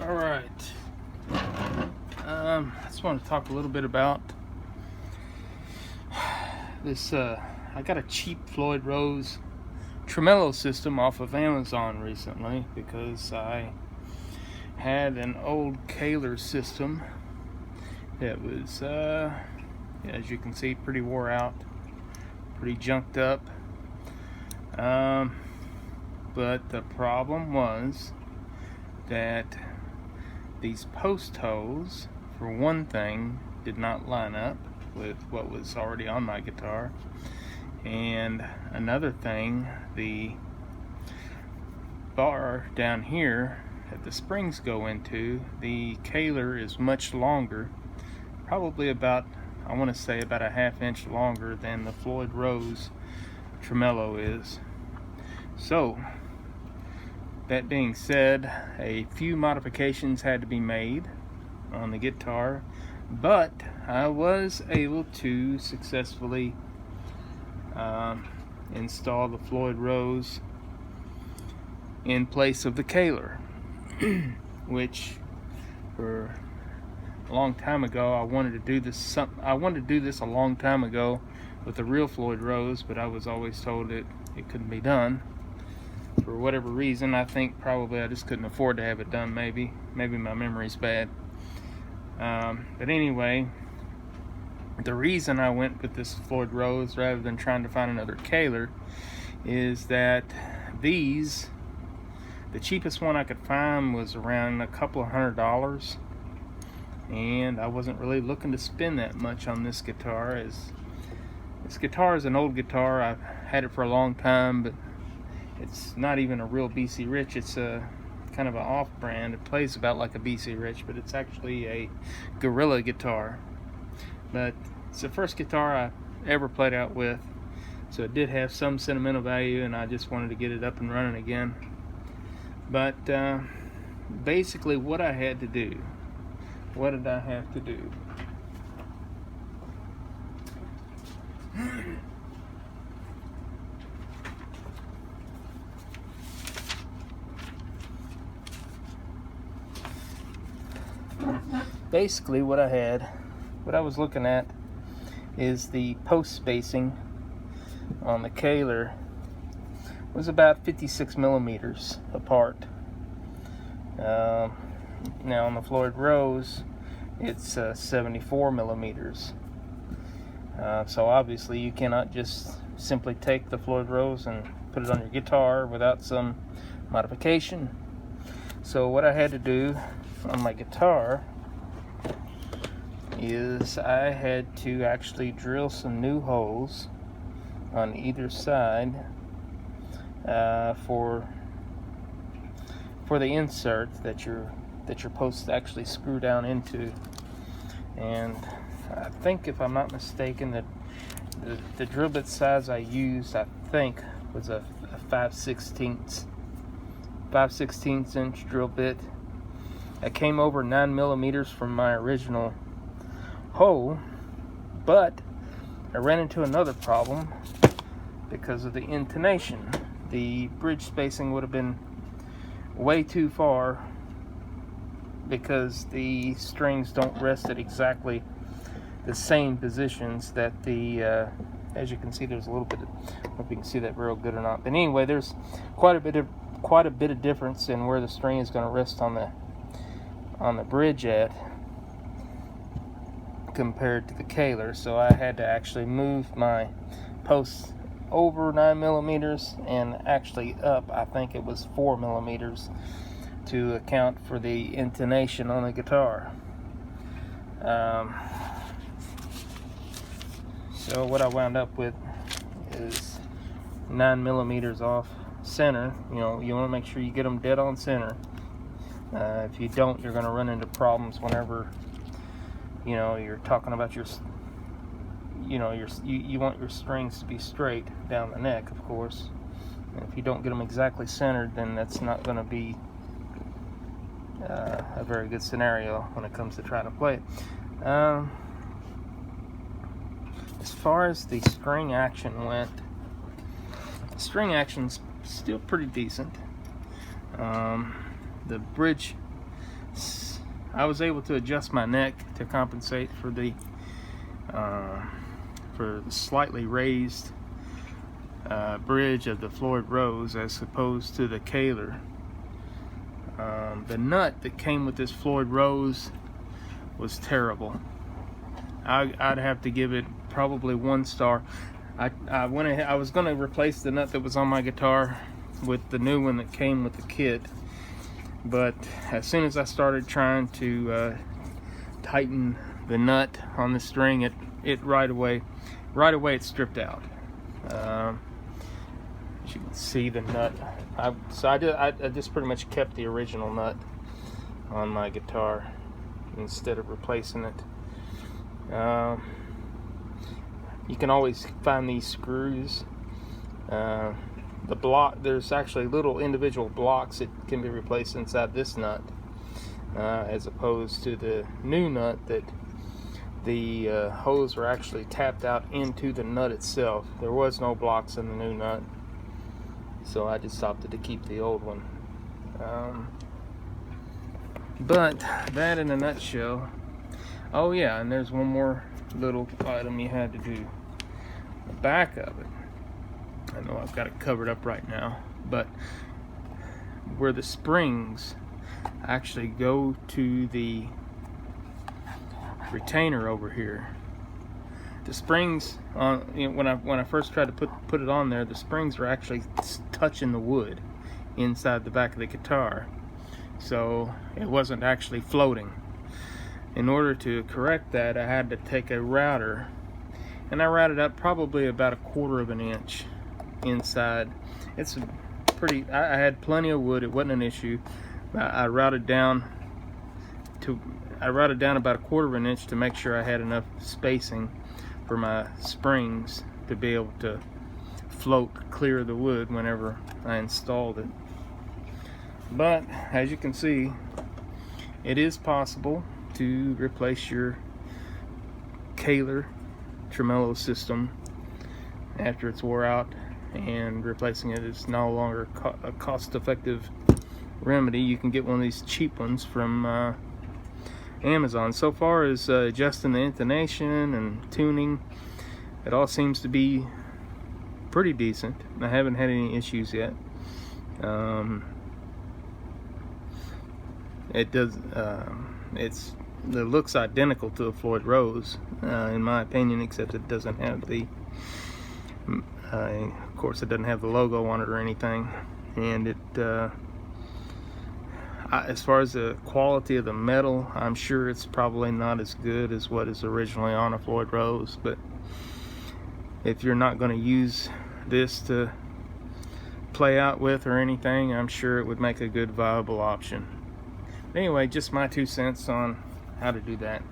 All right. I just want to talk a little bit about this. I got a cheap Floyd Rose tremolo system off of Amazon recently because I had an old Kahler system that was, as you can see, pretty wore out, pretty junked up. But the problem was that these post holes, for one thing, did not line up with what was already on my guitar. And another thing, the bar down here that the springs go into, the Kahler is much longer, probably about, I want to say about a ½ inch longer than the Floyd Rose tremolo is. So, that being said, a few modifications had to be made on the guitar, but I was able to successfully install the Floyd Rose in place of the Kahler, which for a long time ago I wanted to do this. I wanted to do this a long time ago with the real Floyd Rose, but I was always told it couldn't be done. For whatever reason, I think probably I just couldn't afford to have it done. Maybe my memory's bad. But anyway, the reason I went with this Floyd Rose rather than trying to find another Kahler is that the cheapest one I could find was around a couple of $100, and I wasn't really looking to spend that much on this guitar. As this guitar is an old guitar, I've had it for a long time, but it's not even a real BC Rich. It's a kind of an off-brand. It plays about like a BC Rich, but it's actually a Gorilla guitar. But it's the first guitar I ever played out with, so it did have some sentimental value, and I just wanted to get it up and running again. But basically what I had to do, what did I have to do? Basically what I was looking at is the post spacing on the Kahler was about 56 millimeters apart. Now on the Floyd Rose it's 74 millimeters. So obviously you cannot just simply take the Floyd Rose and put it on your guitar without some modification. So what I had to do on my guitar is I had to actually drill some new holes on either side for the insert that your posts actually screw down into. And I think, if I'm not mistaken, that the drill bit size I used, I think, was a 5/16 inch drill bit. I came over 9 millimeters from my original hole, but I ran into another problem because of the intonation. The bridge spacing would have been way too far because the strings don't rest at exactly the same positions that the as you can see, there's a little bit of, I don't know if you can see that real good or not, but anyway, there's quite a bit of difference in where the string is going to rest on the bridge at compared to the Kahler. So I had to actually move my posts over 9 millimeters and actually up, I think it was 4 millimeters, to account for the intonation on the guitar. So what I wound up with is 9 millimeters off center. You know, you want to make sure you get them dead on center. If you don't, you're going to run into problems whenever, you know, you're talking about you want your strings to be straight down the neck, of course. And if you don't get them exactly centered, then that's not going to be a very good scenario when it comes to trying to play it. As far as the string action went, the string action's still pretty decent. The bridge I was able to adjust my neck to compensate for the slightly raised bridge of the Floyd Rose as opposed to the Kahler. The nut that came with this Floyd Rose was terrible. I'd have to give it probably 1 star. I went ahead, I was going to replace the nut that was on my guitar with the new one that came with the kit, but as soon as I started trying to tighten the nut on the string, it right away it stripped out. As you can see, the nut, I just pretty much kept the original nut on my guitar instead of replacing it. You can always find these screws. There's actually little individual blocks that can be replaced inside this nut, as opposed to the new nut that the hose were actually tapped out into the nut itself. There was no blocks in the new nut, so I just opted to keep the old one. But that in a nutshell. Oh yeah, and there's one more little item you had to do. The back of it, I know I've got it covered up right now, but where the springs actually go to the retainer over here, the springs on, when I first tried to put it on there, the springs were actually touching the wood inside the back of the guitar, so it wasn't actually floating. In order to correct that, I had to take a router, and I routed up probably about 1/4 of an inch inside. It's pretty, I had plenty of wood, it wasn't an issue. I routed down about 1/4 of an inch to make sure I had enough spacing for my springs to be able to float clear of the wood whenever I installed it. But as you can see, it is possible to replace your Kahler tremolo system after it's wore out, and replacing it is no longer a cost-effective remedy. You can get one of these cheap ones from Amazon. So far as adjusting the intonation and tuning, it all seems to be pretty decent. I haven't had any issues yet. It looks identical to a Floyd Rose, in my opinion, except it doesn't have the of course it doesn't have the logo on it or anything. And as far as the quality of the metal, I'm sure it's probably not as good as what is originally on a Floyd Rose, but if you're not going to use this to play out with or anything, I'm sure it would make a good viable option. Anyway, just my 2 cents on how to do that.